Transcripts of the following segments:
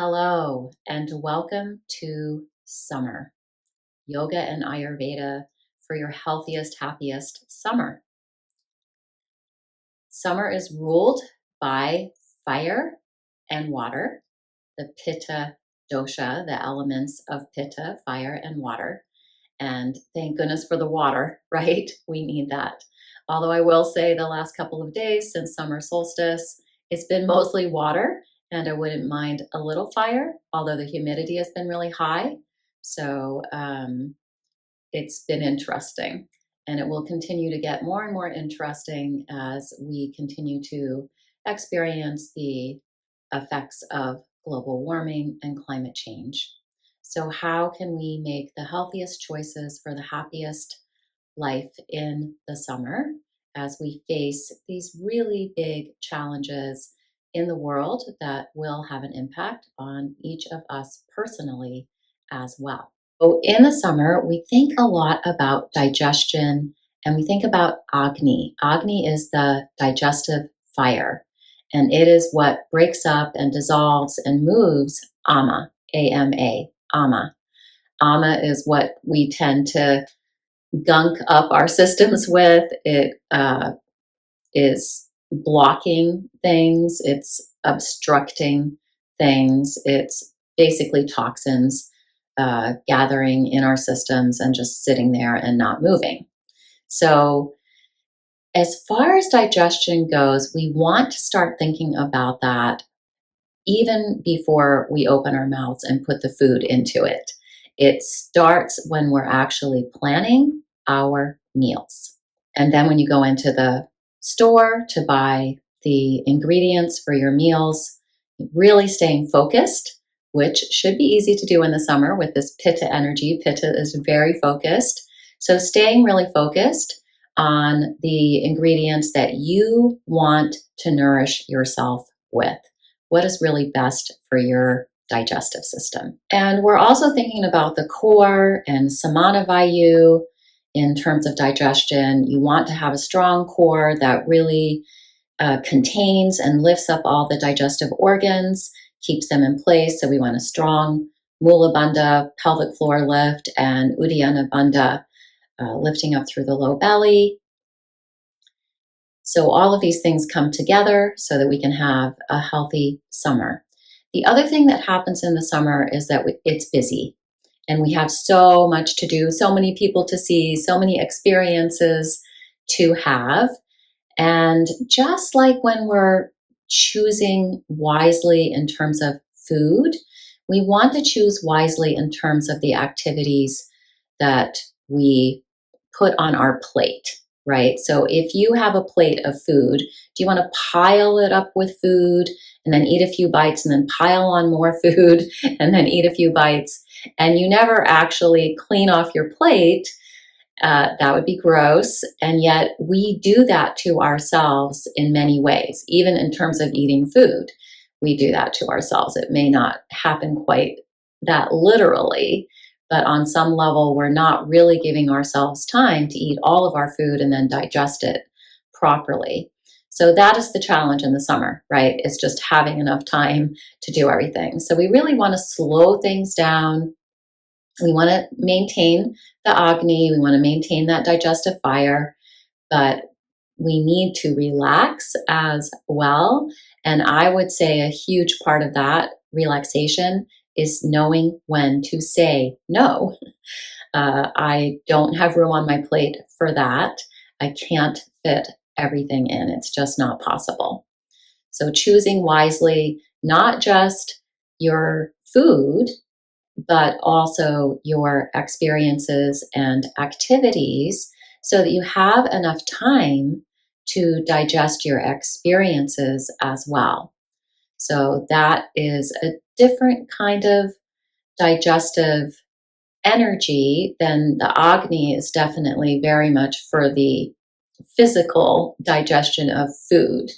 Hello, and welcome to summer. Yoga and Ayurveda for your healthiest, happiest summer. Summer is ruled by fire and water, the Pitta dosha, the elements of Pitta, fire and water. And thank goodness for the water, right? We need that. Although I will say the last couple of days since summer solstice, it's been mostly water, and I wouldn't mind a little fire, although the humidity has been really high. So it's been interesting. And it will continue to get more and more interesting as we continue to experience the effects of global warming and climate change. So, how can we make the healthiest choices for the happiest life in the summer as we face these really big challenges in the world that will have an impact on each of us personally as well? So, in the summer, we think a lot about digestion and we think about Agni. Agni is the digestive fire, and it is what breaks up and dissolves and moves Ama, AMA, Ama. Ama is what we tend to gunk up our systems with. It is blocking things, it's obstructing things, it's basically toxins gathering in our systems and just sitting there and not moving. So, as far as digestion goes, we want to start thinking about that even before we open our mouths and put the food into it. It starts when we're actually planning our meals. And then when you go into the store to buy the ingredients for your meals, really staying focused, which should be easy to do in the summer with this Pitta energy. Pitta is very focused. So staying really focused on the ingredients that you want to nourish yourself with. What is really best for your digestive system? And we're also thinking about the core and samana vayu in terms of digestion. You want to have a strong core that really contains and lifts up all the digestive organs, keeps them in place. So we want a strong mula bandha, pelvic floor lift, and uddiyana bandha, lifting up through the low belly. So all of these things come together so that we can have a healthy summer. The other thing that happens in the summer is that it's busy and we have so much to do, so many people to see, so many experiences to have. And just like when we're choosing wisely in terms of food, we want to choose wisely in terms of the activities that we put on our plate, right? So if you have a plate of food, do you want to pile it up with food and then eat a few bites and then pile on more food and then eat a few bites, and you never actually clean off your plate? That would be gross. And yet we do that to ourselves in many ways, even in terms of eating food. We do that to ourselves. It may not happen quite that literally, but on some level, we're not really giving ourselves time to eat all of our food and then digest it properly. So that is the challenge in the summer, right? It's just having enough time to do everything. So we really want to slow things down. We want to maintain the Agni, we want to maintain that digestive fire, but we need to relax as well. And I would say a huge part of that relaxation is knowing when to say no. I don't have room on my plate for that. I can't fit everything in, it's just not possible. So choosing wisely, not just your food, but also your experiences and activities so that you have enough time to digest your experiences as well. So that is a different kind of digestive energy than the Agni is definitely very much for the physical digestion of food.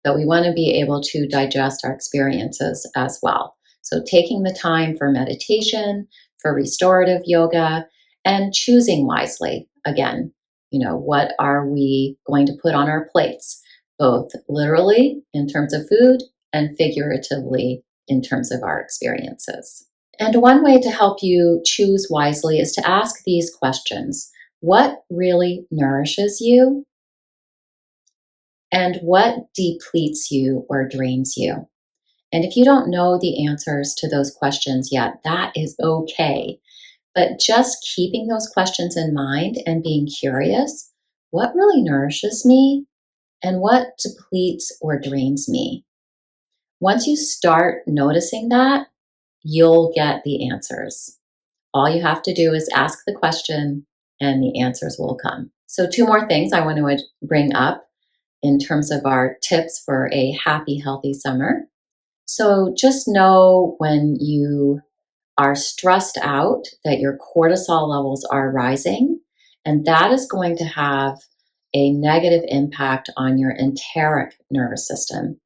But we want to be able to digest our experiences as well. So taking the time for meditation, for restorative yoga, and choosing wisely. Again, what are we going to put on our plates, both literally in terms of food and figuratively in terms of our experiences. And one way to help you choose wisely is to ask these questions. What really nourishes you? And what depletes you or drains you? And if you don't know the answers to those questions yet, that is okay. But just keeping those questions in mind and being curious, what really nourishes me and what depletes or drains me? Once you start noticing that, you'll get the answers. All you have to do is ask the question and the answers will come. So, two more things I want to bring up in terms of our tips for a happy, healthy summer. So, just know when you are stressed out that your cortisol levels are rising, and that is going to have a negative impact on your enteric nervous system.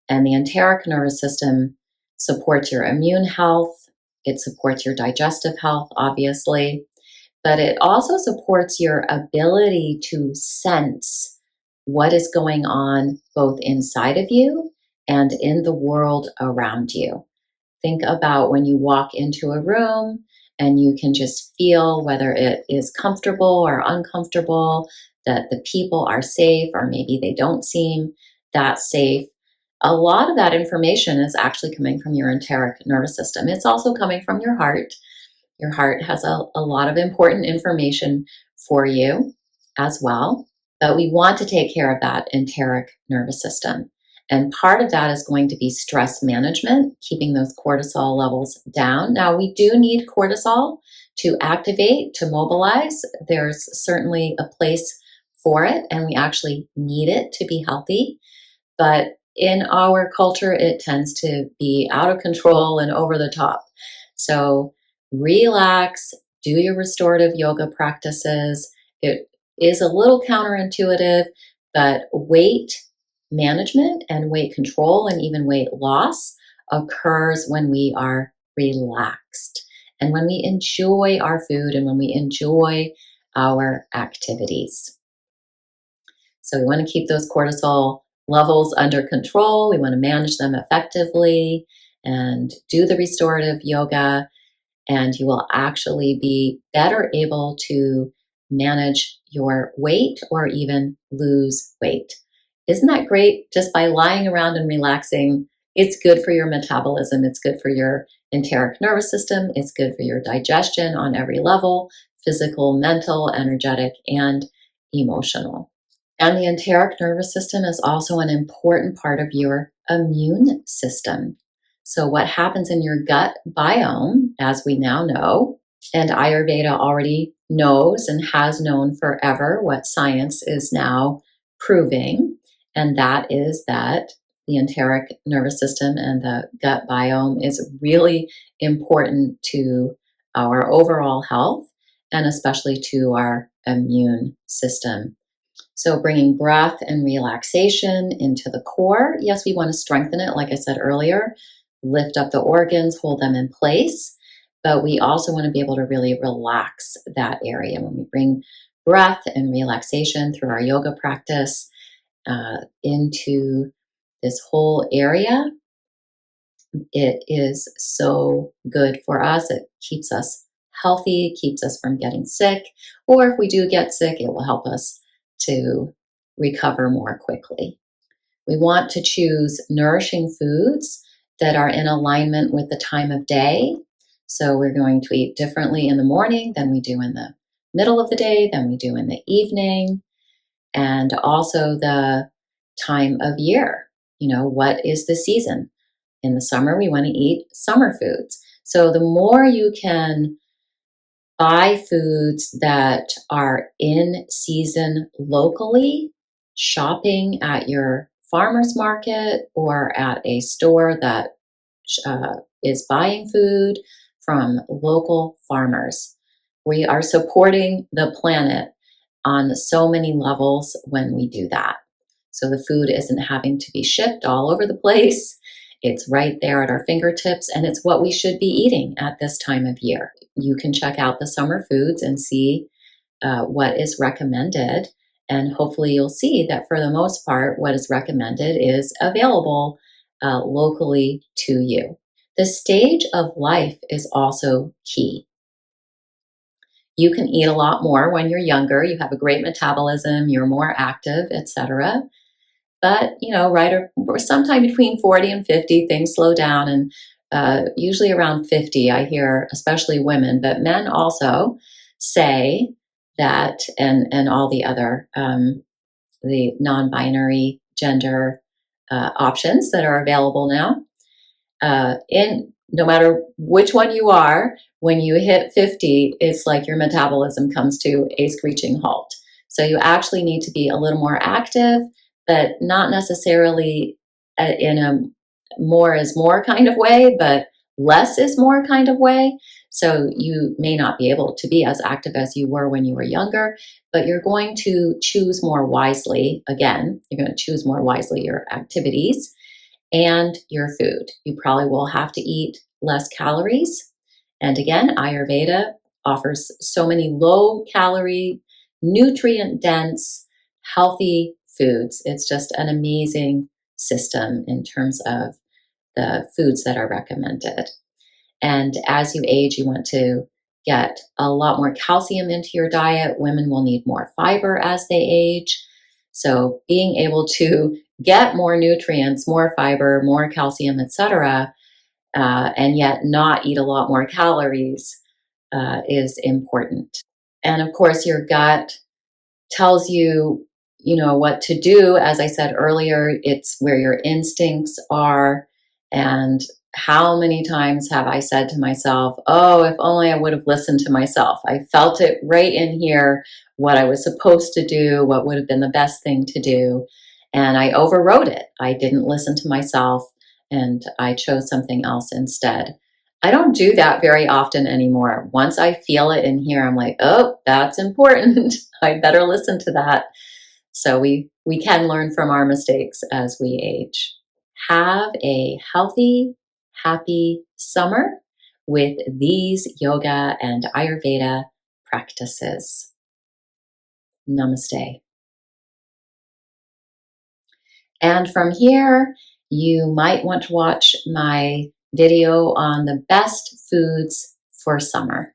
And the enteric nervous system supports your immune health, it supports your digestive health, obviously, but it also supports your ability to sense what is going on both inside of you and in the world around you. Think about when you walk into a room and you can just feel whether it is comfortable or uncomfortable, that the people are safe, or maybe they don't seem that safe. A lot of that information is actually coming from your enteric nervous system. It's also coming from your heart. Your heart has a lot of important information for you as well. But we want to take care of that enteric nervous system. And part of that is going to be stress management, keeping those cortisol levels down. Now, we do need cortisol to activate, to mobilize. There's certainly a place for it, and we actually need it to be healthy. But in our culture, it tends to be out of control and over the top. So relax, do your restorative yoga practices. It is a little counterintuitive, but weight management and weight control and even weight loss occurs when we are relaxed and when we enjoy our food and when we enjoy our activities. So we want to keep those cortisol levels under control. We want to manage them effectively and do the restorative yoga, and you will actually be better able to manage your weight or even lose weight. Isn't that great? Just by lying around and relaxing, it's good for your metabolism, it's good for your enteric nervous system, it's good for your digestion on every level: physical, mental, energetic, and emotional. And the enteric nervous system is also an important part of your immune system. So, what happens in your gut biome, as we now know, and Ayurveda already knows and has known forever, what science is now proving, and that is that the enteric nervous system and the gut biome is really important to our overall health and especially to our immune system. So, bringing breath and relaxation into the core. Yes, we want to strengthen it, like I said earlier, lift up the organs, hold them in place. But we also want to be able to really relax that area when we bring breath and relaxation through our yoga practice into this whole area. It is so good for us. It keeps us healthy, keeps us from getting sick, or if we do get sick, it will help us to recover more quickly. We want to choose nourishing foods that are in alignment with the time of day. So we're going to eat differently in the morning than we do in the middle of the day, than we do in the evening, and also the time of year. What is the season? In the summer, we want to eat summer foods. So the more you can buy foods that are in season locally, shopping at your farmer's market or at a store that is buying food from local farmers. We are supporting the planet on so many levels when we do that. So the food isn't having to be shipped all over the place. It's right there at our fingertips, and it's what we should be eating at this time of year. You can check out the summer foods and see what is recommended, and hopefully you'll see that for the most part, what is recommended is available locally to you. The stage of life is also key. You can eat a lot more when you're younger. You have a great metabolism, you're more active, etc. But, right or sometime between 40 and 50, things slow down. And usually around 50, I hear, especially women, but men also say that, and all the other, the non binary gender options that are available now, in no matter which one you are, when you hit 50, it's like your metabolism comes to a screeching halt. So you actually need to be a little more active, but not necessarily in a more is more kind of way, but less is more kind of way. So you may not be able to be as active as you were when you were younger, but you're going to choose more wisely. Again, you're going to choose more wisely your activities and your food. You probably will have to eat less calories. And again, Ayurveda offers so many low calorie, nutrient dense, healthy foods. It's just an amazing system in terms of the foods that are recommended. And as you age, you want to get a lot more calcium into your diet. Women will need more fiber as they age. So being able to get more nutrients, more fiber, more calcium, etc., and yet not eat a lot more calories is important. And of course, your gut tells you, what to do. As I said earlier, it's where your instincts are. And how many times have I said to myself, oh, if only I would have listened to myself. I felt it right in here, what I was supposed to do, what would have been the best thing to do. And I overrode it. I didn't listen to myself and I chose something else instead. I don't do that very often anymore. Once I feel it in here, I'm like, oh, that's important. I better listen to that. So we can learn from our mistakes as we age. Have a healthy, happy summer with these yoga and Ayurveda practices. Namaste. And from here, you might want to watch my video on the best foods for summer.